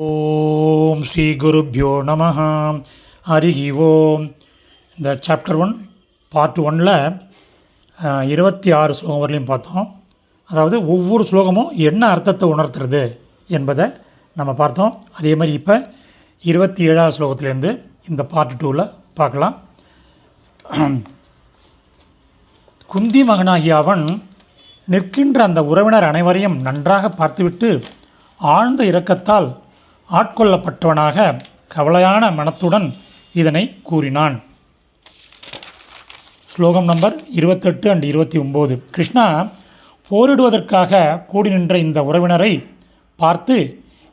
ஓம் ஸ்ரீ குருப்யோ நம ஹரிஹி ஓம். இந்த சாப்டர் 1 பார்ட் 1ல் 26 ஸ்லோகம் வரலையும் பார்த்தோம். அதாவது ஒவ்வொரு ஸ்லோகமும் என்ன அர்த்தத்தை உணர்த்துறது என்பதை நம்ம பார்த்தோம். அதே மாதிரி இப்போ 27வது ஸ்லோகத்துலேருந்து இந்த பார்ட் 2ல் பார்க்கலாம். குந்தி மகனாகிய அவன் நிற்கின்ற அந்த உறவினர் அனைவரையும் நன்றாக பார்த்துவிட்டு ஆழ்ந்த இரக்கத்தால் ஆட்கொள்ளப்பட்டவனாக கவலையான மனத்துடன் இதனை கூறினான். ஸ்லோகம் நம்பர் 28 அண்ட் 29. கிருஷ்ணா போரிடுவதற்காக கூடி நின்ற இந்த உறவினரை பார்த்து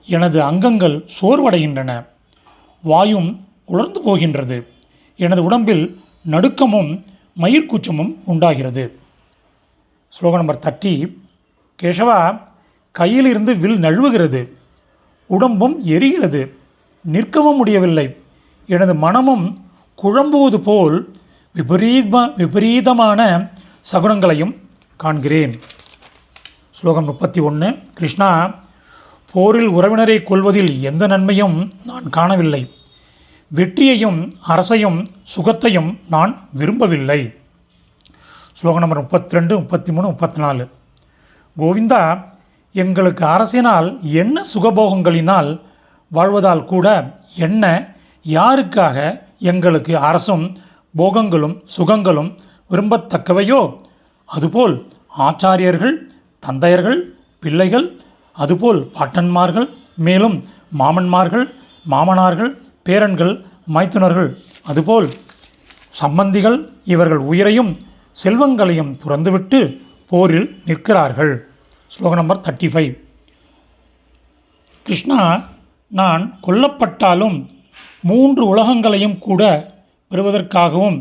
எனது அங்கங்கள் சோர்வடைகின்றன, வாயும் உலர்ந்து போகின்றது, எனது உடம்பில் நடுக்கமும் மயிர்கூச்சமும் உண்டாகிறது. ஸ்லோகம் நம்பர் 30. கேசவா, கையிலிருந்து வில் நழுவுகிறது, உடம்பும் எரிகிறது, நிற்கவும் முடியவில்லை, எனது மனமும் குழம்புவது போல் விபரீதமான சகுனங்களையும் காண்கிறேன். ஸ்லோகம் 31. கிருஷ்ணா, போரில் உறவினரை கொல்வதில் எந்த நன்மையும் நான் காணவில்லை, வெற்றியையும் அரசையும் சுகத்தையும் நான் விரும்பவில்லை. ஸ்லோகம் நம்பர் 32, 33, 34. கோவிந்தா, எங்களுக்கு அரசினால் என்ன சுகபோகங்களினால் வாழ்வதால் கூட என்ன யாருக்காக எங்களுக்கு அரசும் போகங்களும் சுகங்களும் விரும்பத்தக்கவையோ அதுபோல் ஆச்சாரியர்கள், தந்தையர்கள், பிள்ளைகள், அதுபோல் பாட்டன்மார்கள், மேலும் மாமன்மார்கள், மாமனார்கள், பேரன்கள், மைத்துனர்கள், அதுபோல் சம்பந்திகள் இவர்கள் உயிரையும் செல்வங்களையும் துறந்துவிட்டு போரில் நிற்கிறார்கள். ஸ்லோகம் நம்பர் 35. கிருஷ்ணா, நான் கொல்லப்பட்டாலும் 3 உலகங்களையும் கூட பெறுவதற்காகவும்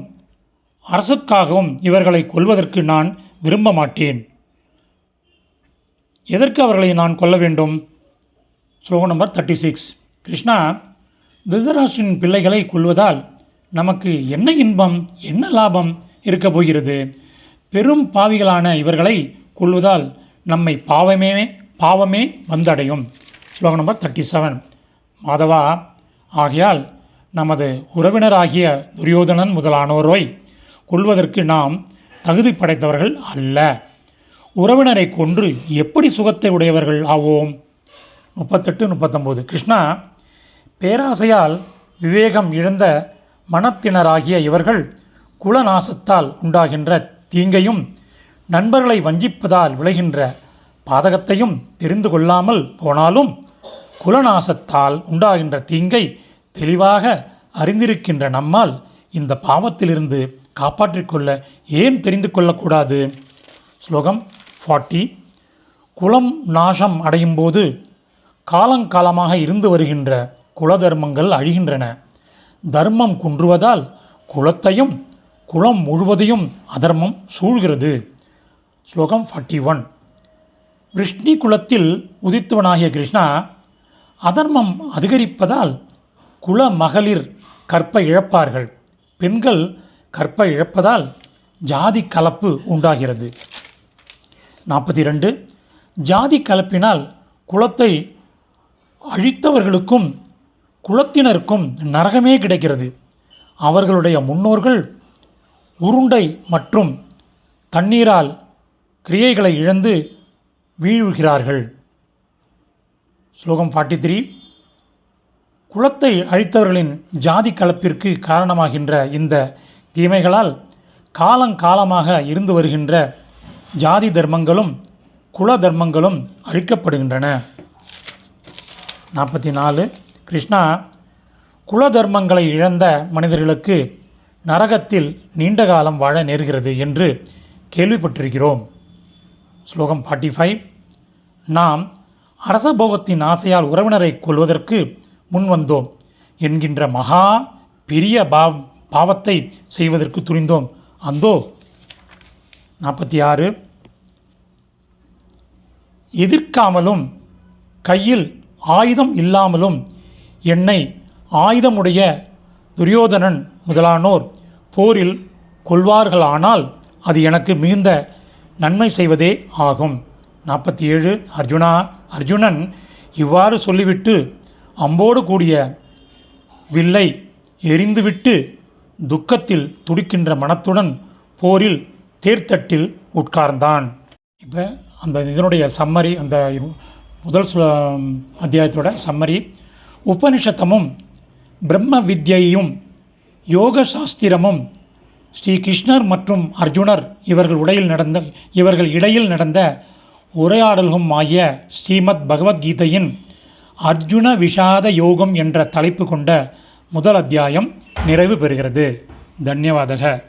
அரசுக்காகவும் இவர்களை கொல்வதற்கு நான் விரும்ப மாட்டேன். எதற்கு அவர்களை நான் கொல்ல வேண்டும்? ஸ்லோகம் நம்பர் 36. கிருஷ்ணா, திருதராஷ்டிரனின் பிள்ளைகளை கொல்வதால் நமக்கு என்ன இன்பம், என்ன லாபம் இருக்கப் போகிறது? பெரும் பாவிகளான இவர்களை கொல்வதால் நம்மை பாவமே வந்தடையும். ஸ்லோகம் நம்பர் 37. மாதவா, ஆகையால் நமது உறவினராகிய துரியோதனன் முதலானோரை கொல்வதற்கு நாம் தகுதி படைத்தவர்கள் அல்ல. உறவினரை கொன்று எப்படி சுகத்தை உடையவர்கள் ஆவோம்? 38, 39. கிருஷ்ணா, பேராசையால் விவேகம் இழந்த மனத்தினராகிய இவர்கள் குலநாசத்தால் உண்டாகின்ற தீங்கையும் நண்பர்களை வஞ்சிப்பதால் விளைகின்ற பாதகத்தையும் தெரிந்து கொள்ளாமல் போனாலும் குலநாசத்தால் உண்டாகின்ற தீங்கை தெளிவாக அறிந்திருக்கின்ற நம்மால் இந்த பாவத்திலிருந்து காப்பாற்றிக்கொள்ள ஏன் தெரிந்து கொள்ளக்கூடாது? ஸ்லோகம் 40. குலம் நாசம் அடையும் போது காலங்காலமாக இருந்து வருகின்ற குலதர்மங்கள் அழிகின்றன. தர்மம் குன்றுவதால் குலத்தையும் குலம் முழுவதையும் அதர்மம் சூழ்கிறது. ஸ்லோகம் 41. விஷ்ணி குலத்தில் உதித்தவனாகிய கிருஷ்ணா, அதர்மம் அதிகரிப்பதால் குல மகளிர் கற்பை இழப்பார்கள். பெண்கள் கற்பை இழப்பதால் ஜாதி கலப்பு உண்டாகிறது. 42. ஜாதி கலப்பினால் குலத்தை அழித்தவர்களுக்கும் குலத்தினருக்கும் நரகமே கிடைக்கிறது. அவர்களுடைய முன்னோர்கள் உருண்டை மற்றும் தண்ணீரால் கிரியைகளை இழந்து வீழ்கிறார்கள். ஸ்லோகம் 43. குலத்தை அழித்தவர்களின் ஜாதி கலப்பிற்கு காரணமாகின்ற இந்த தீமைகளால் காலங்காலமாக இருந்து வருகின்ற ஜாதி தர்மங்களும் குல தர்மங்களும் அழிக்கப்படுகின்றன. 44. கிருஷ்ணா, குல தர்மங்களை இழந்த மனிதர்களுக்கு நரகத்தில் நீண்ட காலம் வாழ நேர்கிறது என்று கேள்விப்பட்டிருக்கிறோம். ஸ்லோகம் 45. நாம் அரசபோகத்தின் ஆசையால் உறவினரை கொல்வதற்கு முன்வந்தோம் என்கின்ற மகா பெரிய பாவத்தை செய்வதற்கு துணிந்தோம். அந்தோ. 46. எதிர்க்காமலும் கையில் ஆயுதம் இல்லாமலும் என்னை ஆயுதமுடைய துரியோதனன் முதலானோர் போரில் கொள்வார்களானால் அது எனக்கு மிகுந்த நன்மை செய்வதே ஆகும். 47. அர்ஜுனன் இவ்வாறு சொல்லிவிட்டு அம்போடு கூடிய வில்லை எரிந்துவிட்டு துக்கத்தில் துடிக்கின்ற மனத்துடன் போரில் தேர்தட்டில் உட்கார்ந்தான். இப்போ அந்த இதனுடைய சம்மரி, அந்த முதல் அத்தியாயத்தோட சம்மரி, உபனிஷத்தமும் பிரம்ம வித்யையும் யோக சாஸ்திரமும் ஸ்ரீ கிருஷ்ணர் மற்றும் அர்ஜுனர் இவர்கள் இடையில் நடந்த உரையாடல்களும் ஆகிய ஸ்ரீமத் பகவத்கீதையின் அர்ஜுன விஷாத யோகம் என்ற தலைப்பு கொண்ட முதல் அத்தியாயம் நிறைவு பெறுகிறது. தன்யவாதக.